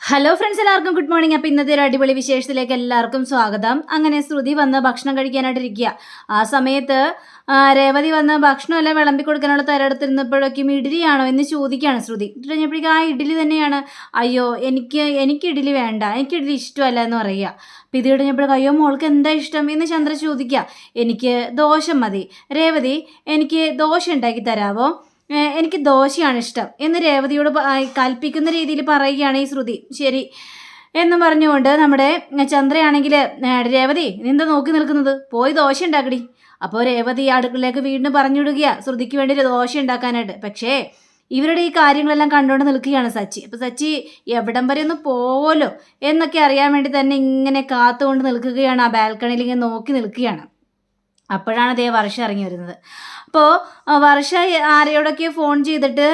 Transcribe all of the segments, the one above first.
Hello friends, എല്ലാവർക്കും good morning. അപ്പോൾ ഇന്നത്തെ ഒരു അടിപൊളി വിശേഷത്തിലേക്ക് എല്ലാവർക്കും സ്വാഗതം. അങ്ങനെ ശ്രുതി വന്ന് ഭക്ഷണം കഴിക്കാനായിട്ടിരിക്കുക. ആ സമയത്ത് രേവതി വന്ന് ഭക്ഷണമെല്ലാം വിളമ്പി കൊടുക്കാനുള്ള തയ്യാറെടുത്തിരുന്നപ്പോഴേക്കും ഇഡ്ഡലിയാണോ എന്ന് ചോദിക്കുകയാണ് ശ്രുതി. ഇട്ട് കഴിഞ്ഞപ്പോഴേക്കും ആ ഇഡ്ഡലി തന്നെയാണ്. അയ്യോ, എനിക്ക് ഇഡ്ഡലി വേണ്ട, എനിക്ക് ഇഡ്ഡലി ഇഷ്ടമല്ല എന്ന് പറയുക. അപ്പോൾ ഇത് കഴിഞ്ഞപ്പോഴേക്കും അയ്യോ മോൾക്ക് എന്താ ഇഷ്ടം എന്ന് ചന്ദ്ര ചോദിക്കുക. എനിക്ക് ദോശ മതി രേവതി, എനിക്ക് ദോശ ഉണ്ടാക്കി തരാമോ, എനിക്ക് ദോശയാണ് ഇഷ്ടം എന്ന് രേവതിയോട് കൽപ്പിക്കുന്ന രീതിയിൽ പറയുകയാണ് ഈ ശ്രുതി. ശരി എന്നും പറഞ്ഞുകൊണ്ട് നമ്മുടെ ചന്ദ്രയാണെങ്കിൽ രേവതി നിന്താ നോക്കി നിൽക്കുന്നത്, പോയി ദോശ ഉണ്ടാക്കടി. അപ്പോൾ രേവതി അടുക്കളയിലേക്ക് വീണ്ടും പറഞ്ഞുവിടുകയാണ് ശ്രുതിക്ക് വേണ്ടി ദോശ ഉണ്ടാക്കാനായിട്ട്. പക്ഷേ ഇവരുടെ ഈ കാര്യങ്ങളെല്ലാം കണ്ടുകൊണ്ട് നിൽക്കുകയാണ് സച്ചി. അപ്പോൾ സച്ചി എവിടം വരെ ഒന്ന് പോവല്ലോ എന്നൊക്കെ അറിയാൻ വേണ്ടി തന്നെ ഇങ്ങനെ കാത്തുകൊണ്ട് നിൽക്കുകയാണ്. ആ ബാൽക്കണിയിൽ ഇങ്ങനെ നോക്കി നിൽക്കുകയാണ്. അപ്പോഴാണ് ദേ വർഷ ഇറങ്ങി വരുന്നത്. അപ്പോൾ വർഷ ആരെയോടൊക്കെ ഫോൺ ചെയ്തിട്ട്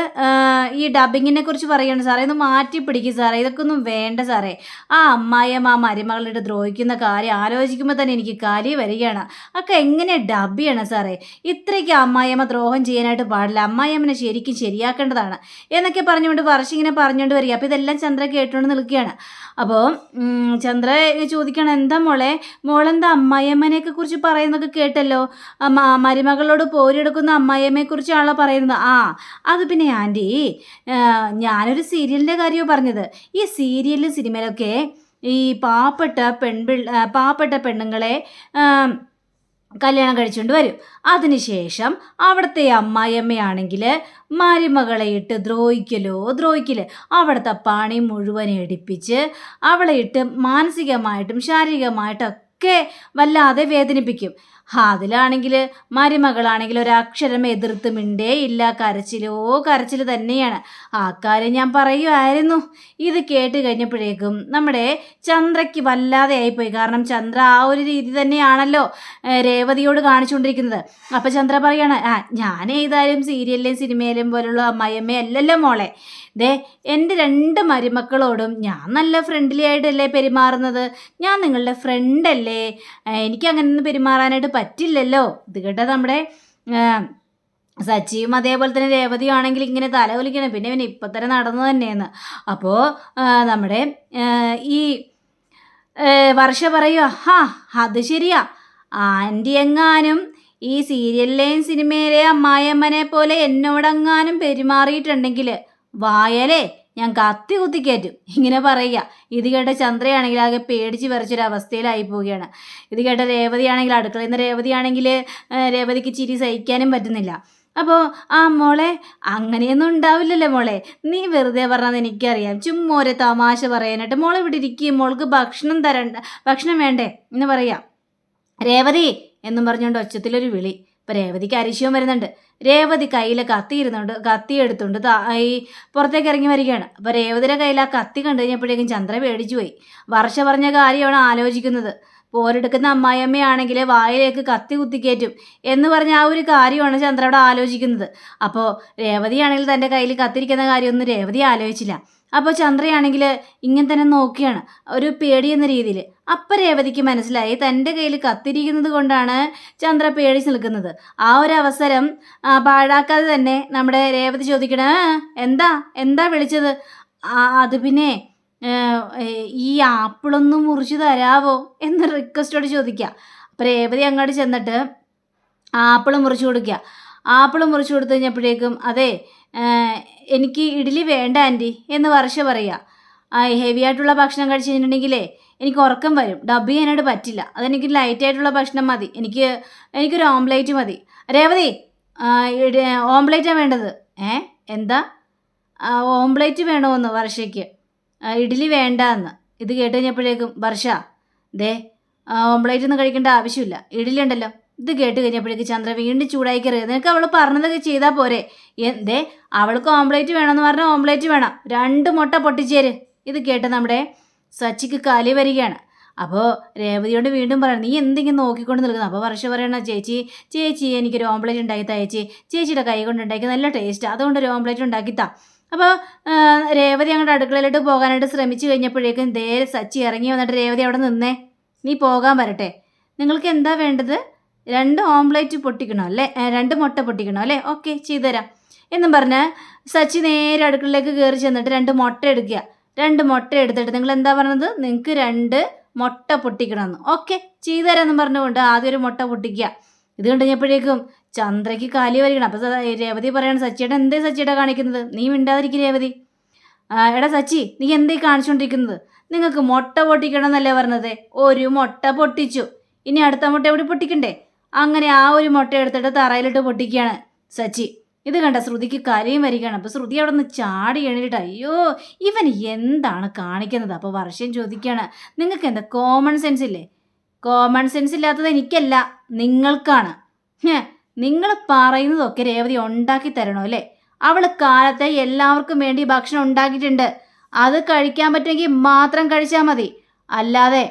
ഈ ഡബിങ്ങിനെ കുറിച്ച് പറയുകയാണ്. സാറേ ഒന്ന് മാറ്റി പിടിക്കും സാറേ, ഇതൊക്കെ ഒന്നും വേണ്ട സാറേ. ആ അമ്മായിയമ്മ മരുമകളുടെ ദ്രോഹിക്കുന്ന കാര്യം ആലോചിക്കുമ്പോൾ തന്നെ എനിക്ക് കലി വരികയാണ്. ഒക്കെ എങ്ങനെ ഡബ് ചെയ്യണം സാറേ, ഇത്രയ്ക്ക് അമ്മായിയമ്മ ദ്രോഹം ചെയ്യാനായിട്ട് പാടില്ല, അമ്മായിയമ്മനെ ശരിക്കും ശരിയാക്കേണ്ടതാണ് എന്നൊക്കെ പറഞ്ഞുകൊണ്ട് വർഷ ഇങ്ങനെ പറഞ്ഞുകൊണ്ട് വരിക. അപ്പോൾ ഇതെല്ലാം ചന്ദ്ര കേട്ടുകൊണ്ട് നിൽക്കുകയാണ്. അപ്പോൾ ചന്ദ്ര ചോദിക്കണം, എന്താ മോളെന്താ അമ്മായിയമ്മനെയൊക്കെ കുറിച്ച് പറയുന്നതൊക്കെ കേട്ടല്ലോ, മരുമകളോട് പോരെടുക്കുന്ന അമ്മായിയമ്മയെക്കുറിച്ചാണല്ലോ പറയുന്നത്. അത് പിന്നെ ആൻറ്റി, ഞാനൊരു സീരിയലിൻ്റെ കാര്യമാണ് പറഞ്ഞത്. ഈ സീരിയലിലും സിനിമയിലൊക്കെ ഈ പാവപ്പെട്ട പെണ്ണുങ്ങളെ കല്യാണം കഴിച്ചുകൊണ്ട് വരും. അതിനുശേഷം അവിടുത്തെ അമ്മായിയമ്മയാണെങ്കിൽ മരുമകളെ ഇട്ട് ദ്രോഹിക്കല്, അവിടുത്തെ പണി മുഴുവൻ എടുപ്പിച്ച് അവളെ ഇട്ട് മാനസികമായിട്ടും ശാരീരികമായിട്ടൊക്കെ വല്ലാതെ വേദനിപ്പിക്കും. അതിലാണെങ്കിൽ മരുമകളാണെങ്കിൽ ഒരക്ഷരം എതിർത്ത് മിണ്ടേ ഇല്ല, കരച്ചിൽ തന്നെയാണ്. ആ കാര്യം ഞാൻ പറയുമായിരുന്നു. ഇത് കേട്ട് കഴിഞ്ഞപ്പോഴേക്കും നമ്മുടെ ചന്ദ്രയ്ക്ക് വല്ലാതെ ആയിപ്പോയി. കാരണം ചന്ദ്ര ആ ഒരു രീതി തന്നെയാണല്ലോ രേവതിയോട് കാണിച്ചുകൊണ്ടിരിക്കുന്നത്. അപ്പം ചന്ദ്ര പറയാണ്, ഞാൻ ഏതായാലും സീരിയലിലും സിനിമയിലും പോലുള്ള അമ്മായിയമ്മയല്ലല്ലോ മോളെ. എൻ്റെ 2 മരുമക്കളോടും ഞാൻ നല്ല ഫ്രണ്ട്ലി ആയിട്ടല്ലേ പെരുമാറുന്നത്, ഞാൻ നിങ്ങളുടെ ഫ്രണ്ടല്ലേ, എനിക്ക് അങ്ങനെ പെരുമാറാനായിട്ട് പറ്റില്ലല്ലോ. ഇത് കേട്ട നമ്മുടെ സച്ചിയും അതേപോലെ തന്നെ രേവതിയും ആണെങ്കിൽ ഇങ്ങനെ തലകുലിക്കണം. പിന്നെ ഇപ്പം തന്നെ നടന്നു തന്നെയെന്ന്. അപ്പോൾ നമ്മുടെ ഈ വർഷ പറയുക, അത് ശരിയാ, ആൻറ്റി എങ്ങാനും ഈ സീരിയലിലെയും സിനിമയിലെ അമ്മായിയമ്മനെ പോലെ എന്നോടെങ്ങാനും പെരുമാറിയിട്ടുണ്ടെങ്കിൽ വായലേ ഞാൻ കത്തി കുത്തിക്കയറ്റും ഇങ്ങനെ പറയുക. ഇത് കേട്ട ചന്ദ്രയാണെങ്കിൽ ആകെ പേടിച്ച് വിറച്ചൊരവസ്ഥയിലായി പോവുകയാണ്. ഇത് കേട്ട രേവതിയാണെങ്കിൽ അടുക്കളയിൽ നിന്ന് രേവതിക്ക് ചിരി സഹിക്കാനും പറ്റുന്നില്ല. അപ്പോൾ മോളെ അങ്ങനെയൊന്നും ഉണ്ടാവില്ലല്ലോ മോളെ, നീ വെറുതെ പറഞ്ഞത് എനിക്കറിയാം, ചുമ്മാ ഒരു തമാശ പറയാനായിട്ട്. മോളെ ഇവിടെ ഇരിക്കും, മോൾക്ക് ഭക്ഷണം വേണ്ടേ എന്ന് പറയാം. രേവതി എന്നും പറഞ്ഞുകൊണ്ട് ഒച്ചത്തിലൊരു വിളി. ഇപ്പം രേവതിക്ക് അരിശവും വരുന്നുണ്ട്. രേവതി കയ്യിൽ കത്തി എടുത്തുകൊണ്ട് ഈ പുറത്തേക്ക് ഇറങ്ങി വരികയാണ്. അപ്പോൾ രേവതിയുടെ കയ്യിൽ ആ കത്തി കണ്ടു കഴിഞ്ഞപ്പോഴേക്കും ചന്ദ്ര പേടിച്ചു പോയി. വർഷ പറഞ്ഞ കാര്യമാണ് ആലോചിക്കുന്നത്. പോരെടുക്കുന്ന അമ്മായിയമ്മയാണെങ്കിൽ വായിലേക്ക് കത്തി കുത്തിക്കയറ്റും എന്ന് പറഞ്ഞ ആ ഒരു കാര്യമാണ് ചന്ദ്ര അവിടെ ആലോചിക്കുന്നത്. അപ്പോൾ രേവതിയാണെങ്കിൽ തൻ്റെ കയ്യിൽ കത്തിരിക്കുന്ന കാര്യമൊന്നും രേവതി ആലോചിച്ചില്ല. അപ്പോൾ ചന്ദ്രയാണെങ്കിൽ ഇങ്ങനെ തന്നെ നോക്കിയാണ്, ഒരു പേടി എന്ന രീതിയിൽ. അപ്പം രേവതിക്ക് മനസ്സിലായി തൻ്റെ കയ്യിൽ കത്തിരിക്കുന്നത് കൊണ്ടാണ് ചന്ദ്ര പേടിച്ച് നിൽക്കുന്നത്. ആ ഒരു അവസരം പാഴാക്കാതെ തന്നെ നമ്മുടെ രേവതി ചോദിക്കണ, എന്താ വിളിച്ചത്? അത് പിന്നെ ഈ ആപ്പിളൊന്ന് മുറിച്ച് തരാവോ എന്ന് റിക്വസ്റ്റോട് ചോദിക്കുക. അപ്പോൾ രേവതി അങ്ങോട്ട് ചെന്നിട്ട് ആപ്പിൾ മുറിച്ച് കൊടുക്കുക. ആപ്പിൾ മുറിച്ച് കൊടുത്തു കഴിഞ്ഞപ്പോഴേക്കും, അതെ എനിക്ക് ഇഡ്ഡലി വേണ്ട ആൻറ്റി എന്ന് വർഷ പറയുക. ഹെവി ആയിട്ടുള്ള ഭക്ഷണം കഴിച്ച് കഴിഞ്ഞിട്ടുണ്ടെങ്കിലേ എനിക്ക് ഉറക്കം വരും, ഡബ് ചെയ്യാനായിട്ട് പറ്റില്ല, അതെനിക്ക് ലൈറ്റായിട്ടുള്ള ഭക്ഷണം മതി, എനിക്കൊരു ഓംലേറ്റ് മതി. രേവതി, ഓംലേറ്റാണ് വേണ്ടത്. എന്താ ഓംലേറ്റ് വേണമെന്ന് വർഷയ്ക്ക്, ഇഡ്ഡലി വേണ്ട എന്ന്. ഇത് കേട്ട് കഴിഞ്ഞപ്പോഴേക്കും വർഷ, ഓംലേറ്റ് ഒന്നും കഴിക്കേണ്ട ആവശ്യമില്ല, ഇഡ്ഡലി ഉണ്ടല്ലോ. ഇത് കേട്ട് കഴിഞ്ഞപ്പോഴേക്ക് ചന്ദ്ര വീണ്ടും ചൂടായി കയറിയത്. നിനക്ക് അവൾ പറഞ്ഞതൊക്കെ ചെയ്താൽ പോരെ, അവൾക്ക് ഓംലേറ്റ് വേണമെന്ന് പറഞ്ഞാൽ ഓംലേറ്റ് വേണം, 2 മുട്ട പൊട്ടിച്ചേര്. ഇത് കേട്ട് നമ്മുടെ സച്ചിക്ക് കലി വരികയാണ്. അപ്പോൾ രേവതിയോട് വീണ്ടും പറയണം, നീ എന്തെങ്കിലും നോക്കിക്കൊണ്ട് നിൽക്കുന്നത്. അപ്പോൾ വർഷ പറയണ, ചേച്ചി എനിക്കൊരു ഓംലേറ്റ് ഉണ്ടാക്കി താ ചേച്ചി, ചേച്ചിയുടെ കൈ കൊണ്ട് ഉണ്ടാക്കി നല്ല ടേസ്റ്റ്, അതുകൊണ്ടൊരു ഓംലേറ്റ് ഉണ്ടാക്കി താ. അപ്പോൾ രേവതി അങ്ങോട്ട് അടുക്കളയിലോട്ട് പോകാനായിട്ട് ശ്രമിച്ചു കഴിഞ്ഞപ്പോഴേക്കും സച്ചി ഇറങ്ങി വന്നിട്ട്, രേവതി അവിടെ നിന്നേ, നീ പോകാൻ വരട്ടെ, നിങ്ങൾക്ക് എന്താ വേണ്ടത്? 2 ഓംലേറ്റ് പൊട്ടിക്കണോ അല്ലേ, 2 മുട്ട പൊട്ടിക്കണോ അല്ലേ, ഓക്കെ ചെയ്തുതരാം എന്നും പറഞ്ഞ് സച്ചി നേരെ അടുക്കളയിലേക്ക് കയറി ചെന്നിട്ട് 2 മുട്ട എടുക്കുക. 2 മുട്ട എടുത്തിട്ട് നിങ്ങൾ എന്താ പറഞ്ഞത്, നിങ്ങൾക്ക് 2 മുട്ട പൊട്ടിക്കണമെന്ന്. ഓക്കെ, ചെയ്തു തരാമെന്ന് പറഞ്ഞുകൊണ്ട് ആദ്യം ഒരു മുട്ട പൊട്ടിക്കുക. ഇത് കണ്ടുകഴിഞ്ഞപ്പോഴേക്കും ചന്ദ്രയ്ക്ക് കാലി വരികയാണ്. അപ്പോൾ രേവതി പറയാണ്, സച്ചിയേട്ടൻ എന്തേ സച്ചിയേട്ടാ കാണിക്കുന്നത്? നീ മിണ്ടാതിരിക്കും രേവതി. എടാ സച്ചി, നീ എന്തേ കാണിച്ചുകൊണ്ടിരിക്കുന്നത്? നിങ്ങൾക്ക് മുട്ട പൊട്ടിക്കണം എന്നല്ലേ പറഞ്ഞത്? ഒരു മുട്ട പൊട്ടിച്ചു, ഇനി അടുത്ത മുട്ട എവിടെ പൊട്ടിക്കണ്ടേ? അങ്ങനെ ആ ഒരു മുട്ട എടുത്തിട്ട് തറയിലിട്ട് പൊട്ടിക്കുകയാണ് സച്ചി. ഇത് കണ്ട ശ്രുതിക്ക് കരയും വരികയാണ്. അപ്പോൾ ശ്രുതി അവിടെ നിന്ന് ചാടി എണീറ്റ്, അയ്യോ ഇവൻ എന്താണ് കാണിക്കുന്നത്? അപ്പോൾ വർഷം ചോദിക്കുകയാണ്, നിങ്ങൾക്ക് എന്താ കോമൺ സെൻസ് ഇല്ലേ? കോമൺ സെൻസ് ഇല്ലാത്തത് എനിക്കല്ല, നിങ്ങൾക്കാണ്. നിങ്ങൾ പറയുന്നതൊക്കെ രേവതി ഉണ്ടാക്കി തരണോ അല്ലേ? അവൾ കാലത്തെ എല്ലാവർക്കും വേണ്ടി ഭക്ഷണം ഉണ്ടാക്കിയിട്ടുണ്ട്. അത് കഴിക്കാൻ പറ്റുമെങ്കിൽ മാത്രം കഴിച്ചാൽ മതി. അല്ലാതെ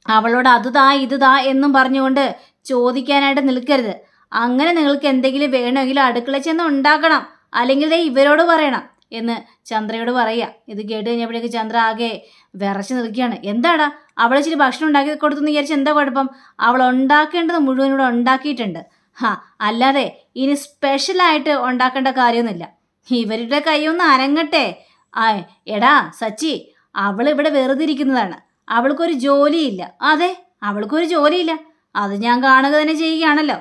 അവളോട് അത് താ ഇത് താ എന്നും പറഞ്ഞുകൊണ്ട് ചോദിക്കാനായിട്ട് നിൽക്കരുത്. അങ്ങനെ നിങ്ങൾക്ക് എന്തെങ്കിലും വേണമെങ്കിൽ അടുക്കള ചെന്ന് ഉണ്ടാക്കണം, അല്ലെങ്കിൽ ഇവരോട് പറയണം എന്ന് ചന്ദ്രയോട് പറയുക. ഇത് കേട്ട് കഴിഞ്ഞപ്പോഴേക്ക് ചന്ദ്ര ആകെ വിറച്ച് നിൽക്കുകയാണ്. എന്താടാ, അവൾ ഇച്ചിരി ഭക്ഷണം ഉണ്ടാക്കി കൊടുത്തെന്ന് വിചാരിച്ച് എന്താ കുഴപ്പം? അവൾ ഉണ്ടാക്കേണ്ടത് മുഴുവനൂടെ ഉണ്ടാക്കിയിട്ടുണ്ട്. അല്ലാതെ ഇനി സ്പെഷ്യലായിട്ട് ഉണ്ടാക്കേണ്ട കാര്യമൊന്നുമില്ല. ഇവരുടെ കൈയൊന്ന് അരങ്ങട്ടെ. എടാ സച്ചി, അവൾ ഇവിടെ വെറുതെ ഇരിക്കുന്നതാണ്. അവൾക്കൊരു ജോലിയില്ല. അതെ, അവൾക്കൊരു ജോലിയില്ല. അത് ഞാൻ കാണുക തന്നെ ചെയ്യുകയാണല്ലോ.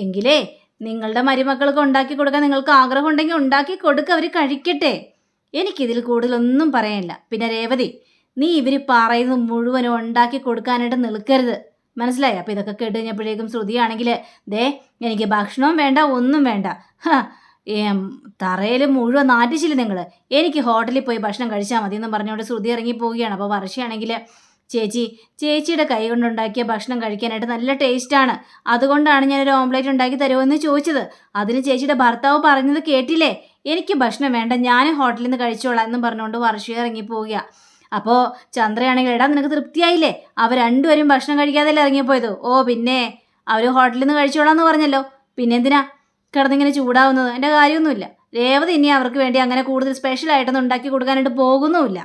എങ്കിലേ നിങ്ങളുടെ മരുമക്കൾക്ക് ഉണ്ടാക്കി കൊടുക്കാൻ നിങ്ങൾക്ക് ആഗ്രഹം ഉണ്ടെങ്കിൽ ഉണ്ടാക്കി കൊടുക്കുക, അവർ കഴിക്കട്ടെ. എനിക്കിതിൽ കൂടുതലൊന്നും പറയാനില്ല. പിന്നെ രേവതി, നീ ഇവർ പറയുന്നത് മുഴുവനും ഉണ്ടാക്കി കൊടുക്കാനായിട്ട് നിൽക്കരുത്, മനസ്സിലായി? അപ്പോൾ ഇതൊക്കെ കേട്ട് കഴിഞ്ഞപ്പോഴേക്കും ശ്രുതിയാണെങ്കിൽ, ദേ എനിക്ക് ഭക്ഷണവും വേണ്ട, ഒന്നും വേണ്ട. തറയിൽ മുഴുവൻ നാട്ടിച്ചില്ല നിങ്ങൾ, എനിക്ക് ഹോട്ടലിൽ പോയി ഭക്ഷണം കഴിച്ചാൽ മതി എന്ന് പറഞ്ഞുകൊണ്ട് ശ്രുതി ഇറങ്ങി പോവുകയാണ്. അപ്പോൾ വർഷയാണെങ്കിൽ, ചേച്ചിയുടെ കൈ കൊണ്ടുണ്ടാക്കിയ ഭക്ഷണം കഴിക്കാനായിട്ട് നല്ല ടേസ്റ്റാണ്, അതുകൊണ്ടാണ് ഞാനൊരു ഓംലേറ്റ് ഉണ്ടാക്കി തരുമെന്ന് ചോദിച്ചത്. അതിന് ചേച്ചിയുടെ ഭർത്താവ് പറഞ്ഞത് കേട്ടില്ലേ? എനിക്ക് ഭക്ഷണം വേണ്ട, ഞാൻ ഹോട്ടലിൽ നിന്ന് കഴിച്ചോളാം എന്നും പറഞ്ഞുകൊണ്ട് വർഷ ഇറങ്ങി പോവുക. അപ്പോൾ ചന്ദ്രയാണെങ്കിൽ, എടാ നിനക്ക് തൃപ്തിയായില്ലേ? അവർ രണ്ടുപേരും ഭക്ഷണം കഴിക്കാതെയല്ലേ ഇറങ്ങിപ്പോയത്? ഓ പിന്നെ, അവർ ഹോട്ടലിൽ നിന്ന് കഴിച്ചോളാം എന്ന് പറഞ്ഞല്ലോ, പിന്നെ എന്തിനാ കിടന്നിങ്ങനെ ചൂടാവുന്നത്? എൻ്റെ കാര്യമൊന്നുമില്ല. രേവതി ഇനി അവർക്ക് വേണ്ടി അങ്ങനെ കൂടുതൽ സ്പെഷ്യലായിട്ടൊന്നും ഉണ്ടാക്കി കൊടുക്കാനായിട്ട് പോകുന്നുമില്ല.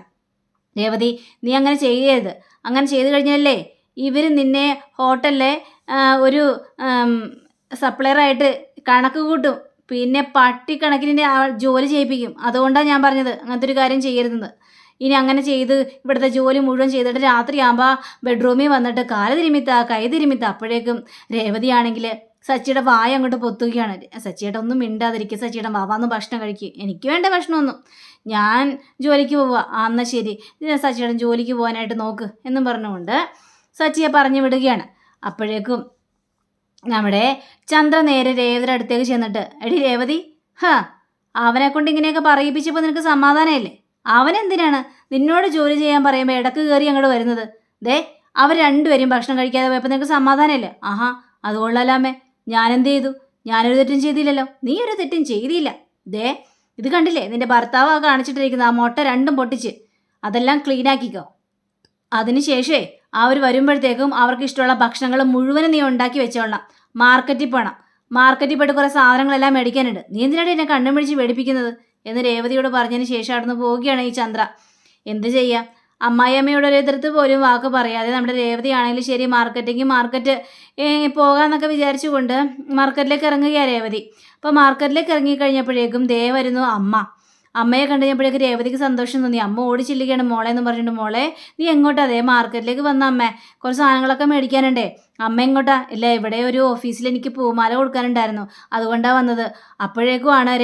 രേവതി, നീ അങ്ങനെ ചെയ്യരുത്. അങ്ങനെ ചെയ്തു കഴിഞ്ഞാലേ ഇവർ നിന്നെ ഹോട്ടലിലെ ഒരു സപ്ലയറായിട്ട് കണക്ക് കൂട്ടും, പിന്നെ പട്ടിക്കണക്കിന് ജോലി ചെയ്യിപ്പിക്കും. അതുകൊണ്ടാണ് ഞാൻ പറഞ്ഞത് അങ്ങനത്തെ ഒരു കാര്യം ചെയ്യരുതെന്ന്. ഇനി അങ്ങനെ ചെയ്ത് ഇവിടുത്തെ ജോലി മുഴുവൻ ചെയ്തിട്ട് രാത്രിയാകുമ്പോൾ ബെഡ്റൂമിൽ വന്നിട്ട് കാല് തിരുമിത്ത കൈ തിരുമിത്ത. അപ്പോഴേക്കും രേവതിയാണെങ്കിൽ സച്ചിയുടെ വായ അങ്ങോട്ട് പൊത്തുകയാണ്. സച്ചിയേട്ടൻ ഒന്നും മിണ്ടാതിരിക്കുക, സച്ചിയേട്ടൻ വാവാന്ന് ഭക്ഷണം കഴിക്കുക, എനിക്ക് വേണ്ട ഭക്ഷണമൊന്നും, ഞാൻ ജോലിക്ക് പോവുക. എന്നാൽ ശരി, സച്ചിയേട്ടൻ ജോലിക്ക് പോകാനായിട്ട് നോക്ക് എന്നും പറഞ്ഞുകൊണ്ട് സച്ചിയെ പറഞ്ഞു വിടുകയാണ്. അപ്പോഴേക്കും നമ്മുടെ ചന്ദ്ര നേരെ രേവതിയുടെ അടുത്തേക്ക് ചെന്നിട്ട്, എടി രേവതി, അവനെ കൊണ്ട് ഇങ്ങനെയൊക്കെ പറയിപ്പിച്ചപ്പോൾ നിനക്ക് സമാധാനമല്ലേ? അവനെന്തിനാണ് നിന്നോട് ജോലി ചെയ്യാൻ പറയുമ്പോൾ ഇടക്ക് കയറി അങ്ങോട്ട് വരുന്നത്? ദേ അവർ രണ്ടുപേരും ഭക്ഷണം കഴിക്കാതെ പോയപ്പോൾ നിനക്ക് സമാധാനമല്ലേ? അത് കൊള്ളാമേ. ഞാനെന്ത് ചെയ്തു? ഞാനൊരു തെറ്റും ചെയ്തില്ലല്ലോ. നീ ഒരു തെറ്റും ചെയ്തില്ല. ദേ ഇത് കണ്ടില്ലേ, നിന്റെ ഭർത്താവ് കാണിച്ചിട്ടിരിക്കുന്നത് ആ മുട്ട 2 പൊട്ടിച്ച്, അതെല്ലാം ക്ലീൻ ആക്കിക്കോ. അതിനുശേഷമേ അവർ വരുമ്പോഴത്തേക്കും അവർക്ക് ഇഷ്ടമുള്ള ഭക്ഷണങ്ങൾ മുഴുവനും നീ ഉണ്ടാക്കി വെച്ചോളണം. മാർക്കറ്റിൽ പോകണം, മാർക്കറ്റിൽ പോയിട്ട് കുറേ സാധനങ്ങളെല്ലാം മേടിക്കാനുണ്ട്. നീ എന്തിനാണ് എന്നെ കണ്ണും പിടിച്ച് മേടിപ്പിക്കുന്നത് എന്ന് രേവതിയോട് പറഞ്ഞതിന് ശേഷം അവിടുന്ന് പോവുകയാണ് ഈ ചന്ദ്ര. എന്ത് ചെയ്യാം, അമ്മായിയമ്മയുടെ ഒരു എതിർത്ത് പോലും വാക്ക് പറയാതെ നമ്മുടെ രേവതി ആണെങ്കിലും ശരി മാർക്കറ്റ് പോകാമെന്നൊക്കെ വിചാരിച്ചുകൊണ്ട് മാർക്കറ്റിലേക്ക് ഇറങ്ങുകയാണ് രേവതി. അപ്പോൾ മാർക്കറ്റിലേക്ക് ഇറങ്ങിക്കഴിഞ്ഞപ്പോഴേക്കും ദേ വരുന്നു അമ്മയെ കണ്ടുകഴിഞ്ഞപ്പോഴേക്കും രേവതിക്ക് സന്തോഷം തോന്നി. അമ്മ ഓടി ചെല്ലുകയാണ്, മോളെ എന്ന് പറഞ്ഞിട്ട്, മോളെ നീ എങ്ങോട്ടാ? അതേ മാർക്കറ്റിലേക്ക് വന്ന അമ്മേ, കുറച്ച് സാധനങ്ങളൊക്കെ മേടിക്കാനുണ്ടേ. അമ്മ എങ്ങോട്ടാ? ഇല്ല, ഇവിടെ ഒരു ഓഫീസിൽ എനിക്ക് പൂമാല കൊടുക്കാനുണ്ടായിരുന്നു, അതുകൊണ്ടാണ് വന്നത്. അപ്പോഴേക്കുമാണ്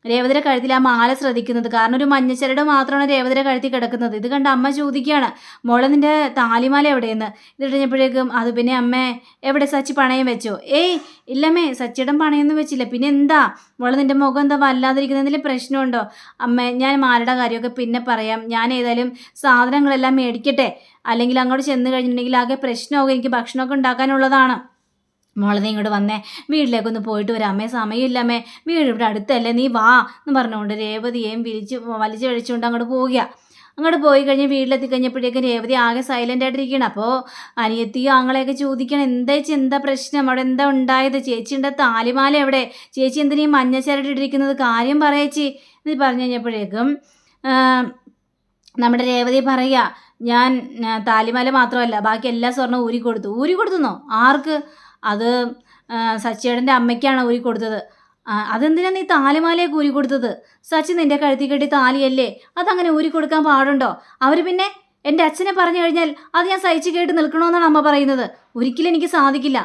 രേവതിയുടെ കഴുത്തിൽ ആ മാല ശ്രദ്ധിക്കുന്നത്. കാരണം ഒരു മഞ്ഞച്ചരട് മാത്രമാണ് രേവതിയുടെ കഴുത്തിൽ കിടക്കുന്നത്. ഇത് കണ്ട് അമ്മ ചോദിക്കുകയാണ്, മോളെ നിൻ്റെ താലിമാല എവിടെയെന്ന്. ഇത് കഴിഞ്ഞപ്പോഴേക്കും, അത് പിന്നെ അമ്മേ എവിടെ, സച്ചി പണയം വെച്ചോ? ഇല്ലമ്മേ, സച്ചിയുടെ പണയൊന്നും വെച്ചില്ല. പിന്നെ എന്താ മോളെ, നിൻ്റെ മുഖം എന്താ വല്ലാതിരിക്കുന്നതിൽ പ്രശ്നമുണ്ടോ? അമ്മേ, ഞാൻ മാലയുടെ കാര്യമൊക്കെ പിന്നെ പറയാം, ഞാൻ ഏതായാലും സാധനങ്ങളെല്ലാം മേടിക്കട്ടെ, അല്ലെങ്കിൽ അങ്ങോട്ട് ചെന്ന് കഴിഞ്ഞിട്ടുണ്ടെങ്കിൽ ആകെ പ്രശ്നമാകും, എനിക്ക് ഭക്ഷണമൊക്കെ ഉണ്ടാക്കാനുള്ളതാണ്. മോളെ നീ ഇങ്ങോട്ട് വന്നേ, വീട്ടിലേക്കൊന്ന് പോയിട്ട് വരാം. അമ്മേ സമയമില്ലമ്മേ, വീട് ഇവിടെ അടുത്തല്ലേ, നീ വാ എന്ന് പറഞ്ഞുകൊണ്ട് രേവതിയെയും വലിച്ചു കഴിച്ചുകൊണ്ട് അങ്ങോട്ട് പോവുക. അങ്ങോട്ട് പോയി കഴിഞ്ഞ് വീട്ടിലെത്തി കഴിഞ്ഞപ്പോഴേക്കും രേവതി ആകെ സൈലൻ്റ് ആയിട്ടിരിക്കണം. അപ്പോൾ അനിയത്തിയും ആങ്ങളെയൊക്കെ ചോദിക്കണം, എന്താ പ്രശ്നം, അവിടെ എന്താ ഉണ്ടായത്? ചേച്ചിയുടെ താലിമാല എവിടെ? ചേച്ചി എന്തിനീ മഞ്ഞച്ചരട്ടിട്ടിരിക്കുന്നത്? കാര്യം പറയേച്ചി എന്ന് പറഞ്ഞു കഴിഞ്ഞപ്പോഴേക്കും നമ്മുടെ രേവതി പറയുക, ഞാൻ താലിമാല മാത്രമല്ല ബാക്കി എല്ലാ സ്വർണ്ണവും ഊരി കൊടുത്തുന്നോ? ആർക്ക്? അത് സച്ചിയേട്ടൻ്റെ അമ്മയ്ക്കാണ് ഊരി കൊടുത്തത്. അതെന്തിനാ നീ താലിമാലയൊക്കെ ഊരി കൊടുത്തത്? സച്ചി നിന്റെ കഴുത്തി കെട്ടി താലിയല്ലേ, അതങ്ങനെ ഊരി കൊടുക്കാൻ പാടുണ്ടോ? അവർ പിന്നെ എൻ്റെ അച്ഛനെ പറഞ്ഞു കഴിഞ്ഞാൽ അത് ഞാൻ സഹിച്ചു കേട്ട് നിൽക്കണമെന്നാണ് അമ്മ പറയുന്നത്. ഒരിക്കലും എനിക്ക് സാധിക്കില്ല.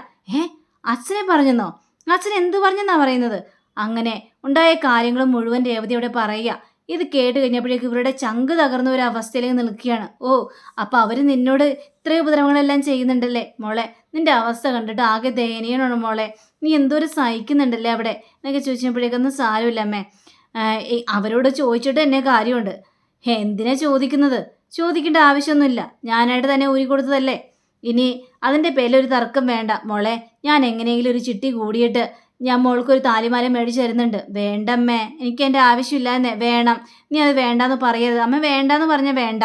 അച്ഛനെ പറഞ്ഞെന്നോ? അച്ഛൻ എന്ത് പറഞ്ഞെന്നാ പറയുന്നത്? അങ്ങനെ ഉണ്ടായ കാര്യങ്ങൾ മുഴുവൻ രേവതിയോടെ പറയുക. ഇത് കേട്ട് കഴിഞ്ഞപ്പോഴേക്ക് ഇവരുടെ ചങ്ക് തകർന്ന ഒരു അവസ്ഥയിലേക്ക് നിൽക്കുകയാണ്. അപ്പം അവർ നിന്നോട് ഇത്രയും ഉപദ്രവങ്ങളെല്ലാം ചെയ്യുന്നുണ്ടല്ലേ മോളെ? നിന്റെ അവസ്ഥ കണ്ടിട്ട് ആകെ ദയനീയനാണ് മോളെ. നീ എന്തോരം സഹിക്കുന്നുണ്ടല്ലേ അവിടെ എന്നൊക്കെ ചോദിച്ചപ്പോഴേക്കൊന്നും സാരമില്ല അമ്മേ. അവരോട് ചോദിച്ചിട്ട് എന്നെ കാര്യമുണ്ട്. എന്തിനാ ചോദിക്കുന്നത്? ചോദിക്കേണ്ട ആവശ്യമൊന്നുമില്ല. ഞാനായിട്ട് തന്നെ ഊരി കൊടുത്തതല്ലേ. ഇനി അതിൻ്റെ പേരിലൊരു തർക്കം വേണ്ട മോളെ. ഞാൻ എങ്ങനെയെങ്കിലും ഒരു ചിട്ടി കൂടിയിട്ട് ഞാൻ മോൾക്കൊരു താലിമാല മേടിച്ച് തരുന്നുണ്ട്. വേണ്ടമ്മേ, എനിക്ക് എൻ്റെ ആവശ്യമില്ല എന്നേ. വേണം, നീ അത് വേണ്ടാന്ന് പറയരുത്. അമ്മ വേണ്ടാന്ന് പറഞ്ഞാൽ വേണ്ട.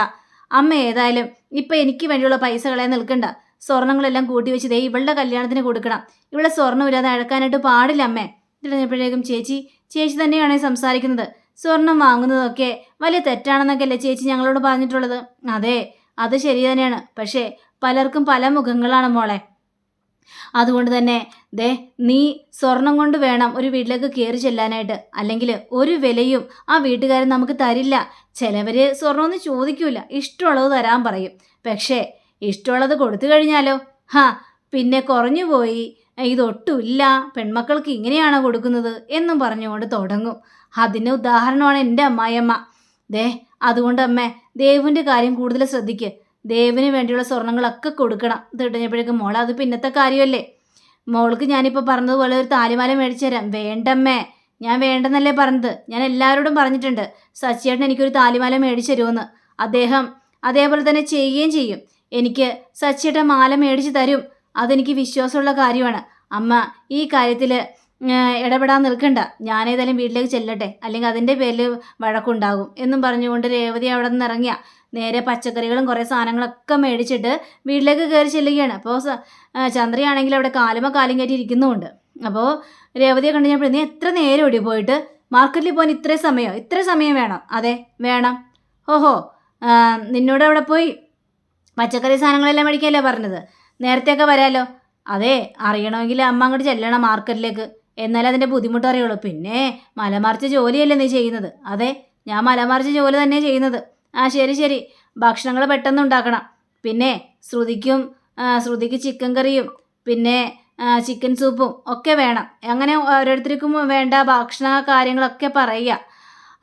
അമ്മ ഏതായാലും ഇപ്പം എനിക്ക് വേണ്ടിയുള്ള പൈസ കളയാൻ നിൽക്കണ്ട. സ്വർണ്ണങ്ങളെല്ലാം കൂട്ടി വെച്ച് ദേ ഇവളുടെ കല്യാണത്തിന് കൊടുക്കണം. ഇവിടെ സ്വർണ്ണമില്ലാതെ അഴക്കാനായിട്ട് പാടില്ല അമ്മേ. തിരിഞ്ഞപ്പോഴേക്കും ചേച്ചി തന്നെയാണ് സംസാരിക്കുന്നത്. സ്വർണം വാങ്ങുന്നതൊക്കെ വലിയ തെറ്റാണെന്നൊക്കെ അല്ലേ ചേച്ചി ഞങ്ങളോട് പറഞ്ഞിട്ടുള്ളത്? അതെ, അത് ശരി തന്നെയാണ്. പക്ഷേ പലർക്കും പല മുഖങ്ങളാണ് മോളെ. അതുകൊണ്ട് തന്നെ നീ സ്വർണം കൊണ്ട് വേണം ഒരു വീട്ടിലേക്ക് കയറി ചെല്ലാനായിട്ട്. അല്ലെങ്കിൽ ഒരു വിലയും ആ വീട്ടുകാരൻ നമുക്ക് തരില്ല. ചിലവർ സ്വർണ്ണമൊന്നും ചോദിക്കൂല, ഇഷ്ടമുള്ളത് തരാൻ പറയും. പക്ഷേ ഇഷ്ടമുള്ളത് കൊടുത്തു കഴിഞ്ഞാലോ പിന്നെ കുറഞ്ഞു പോയി, ഇതൊട്ടുമില്ല, പെൺമക്കൾക്ക് ഇങ്ങനെയാണോ കൊടുക്കുന്നത് എന്നും പറഞ്ഞുകൊണ്ട് തുടങ്ങും. അതിന് ഉദാഹരണമാണ് എൻ്റെ അമ്മായിയമ്മ. അതുകൊണ്ട് അമ്മേ, ദേവുവിൻ്റെ കാര്യം കൂടുതൽ ശ്രദ്ധിക്ക്. ദേവിന് വേണ്ടിയുള്ള സ്വർണ്ണങ്ങളൊക്കെ കൊടുക്കണം. തിട്ടഞ്ഞപ്പോഴേക്കും മോളെ, അത് പിന്നത്തെ കാര്യമല്ലേ. മോൾക്ക് ഞാനിപ്പോൾ പറഞ്ഞതുപോലെ ഒരു താലിമാല മേടിച്ചു തരാം. വേണ്ടമ്മേ, ഞാൻ വേണ്ടെന്നല്ലേ പറഞ്ഞത്. ഞാൻ എല്ലാവരോടും പറഞ്ഞിട്ടുണ്ട് സച്ചിയേട്ടൻ എനിക്കൊരു താലിമാല മേടിച്ചു തരുമെന്ന്. അദ്ദേഹം അതേപോലെ തന്നെ ചെയ്യുകയും ചെയ്യും. എനിക്ക് സച്ചിയേട്ടൻ മാല മേടിച്ച് തരും. അതെനിക്ക് വിശ്വാസമുള്ള കാര്യമാണ്. അമ്മ ഈ കാര്യത്തിൽ ഇടപെടാൻ നിൽക്കണ്ട. ഞാനേതായാലും വീട്ടിലേക്ക് ചെല്ലട്ടെ, അല്ലെങ്കിൽ അതിൻ്റെ പേരിൽ വഴക്കുണ്ടാകും എന്നും പറഞ്ഞുകൊണ്ട് രേവതി അവിടെ നിന്ന് ഇറങ്ങിയ നേരെ പച്ചക്കറികളും കുറേ സാധനങ്ങളൊക്കെ മേടിച്ചിട്ട് വീട്ടിലേക്ക് കയറി ചെല്ലുകയാണ്. അപ്പോൾ ചന്ദ്രയാണെങ്കിൽ അവിടെ കാലും കയറ്റി ഇരിക്കുന്നുമുണ്ട്. അപ്പോൾ രേവതിയെ കണ്ടു കഴിഞ്ഞപ്പോൾ നീ എത്ര നേരം ഓടി പോയിട്ട് മാർക്കറ്റിൽ പോകാൻ ഇത്ര സമയം വേണം? അതെ വേണം. നിന്നോട് അവിടെ പോയി പച്ചക്കറി സാധനങ്ങളെല്ലാം മേടിക്കാനല്ലേ പറഞ്ഞത്? നേരത്തെയൊക്കെ വരാമല്ലോ. അതെ, അറിയണമെങ്കിൽ അമ്മ അങ്ങോട്ട് ചെല്ലണം മാർക്കറ്റിലേക്ക്, എന്നാലേ അതിൻ്റെ ബുദ്ധിമുട്ട് അറിയുള്ളൂ. പിന്നെ മലമറിച്ച ജോലിയല്ലേ നീ ചെയ്യുന്നത്? അതെ, ഞാൻ മലമറിച്ച ജോലി തന്നെ ചെയ്യുന്നത്. ശരി, ഭക്ഷണങ്ങൾ പെട്ടെന്ന് ഉണ്ടാക്കണം. പിന്നെ ശ്രുതിക്ക് ചിക്കൻ കറിയും പിന്നെ ചിക്കൻ സൂപ്പും ഒക്കെ വേണം. അങ്ങനെ ഓരോരുത്തർക്കും വേണ്ട ഭക്ഷണ കാര്യങ്ങളൊക്കെ പറയുക.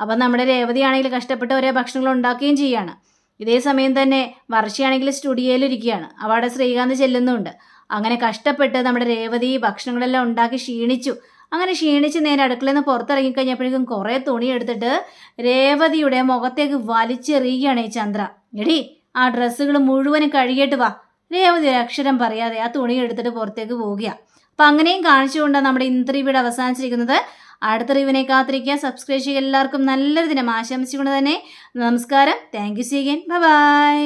അപ്പം നമ്മുടെ രേവതിയാണെങ്കിൽ കഷ്ടപ്പെട്ട് ഓരോ ഭക്ഷണങ്ങൾ ഉണ്ടാക്കുകയും ചെയ്യുകയാണ്. ഇതേ സമയം തന്നെ വർഷയാണെങ്കിൽ സ്റ്റുഡിയോയിലിരിക്കുകയാണ്. അവിടെ ശ്രീകാന്ത് ചെല്ലുന്നുണ്ട്. അങ്ങനെ കഷ്ടപ്പെട്ട് നമ്മുടെ രേവതി ഭക്ഷണങ്ങളെല്ലാം ഉണ്ടാക്കി ക്ഷീണിച്ചു. അങ്ങനെ ക്ഷീണിച്ച് നേരെ അടുക്കളയിൽ നിന്ന് പുറത്തിറങ്ങിക്കഴിഞ്ഞപ്പോഴേക്കും കുറേ തുണി എടുത്തിട്ട് രേവതിയുടെ മുഖത്തേക്ക് വലിച്ചെറിയുകയാണ് ഈ ചന്ദ്ര. എടി, ആ ഡ്രസ്സുകൾ മുഴുവനും കഴുകിയിട്ട് വാ. രേവതി ഒരു അക്ഷരം പറയാതെ ആ തുണി എടുത്തിട്ട് പുറത്തേക്ക് പോവുക. അപ്പം അങ്ങനെയും കാണിച്ചുകൊണ്ടാണ് നമ്മുടെ ഇന്നത്തെ റിവ്യൂടെ അവസാനിച്ചിരിക്കുന്നത്. അടുത്ത റിവ്യൂവിനെ കാത്തിരിക്കുക. സബ്സ്ക്രൈബ് ചെയ്യുക. എല്ലാവർക്കും നല്ലൊരു ദിനം ആശംസിച്ചുകൊണ്ട് തന്നെ നമസ്കാരം. Thank you see again. By.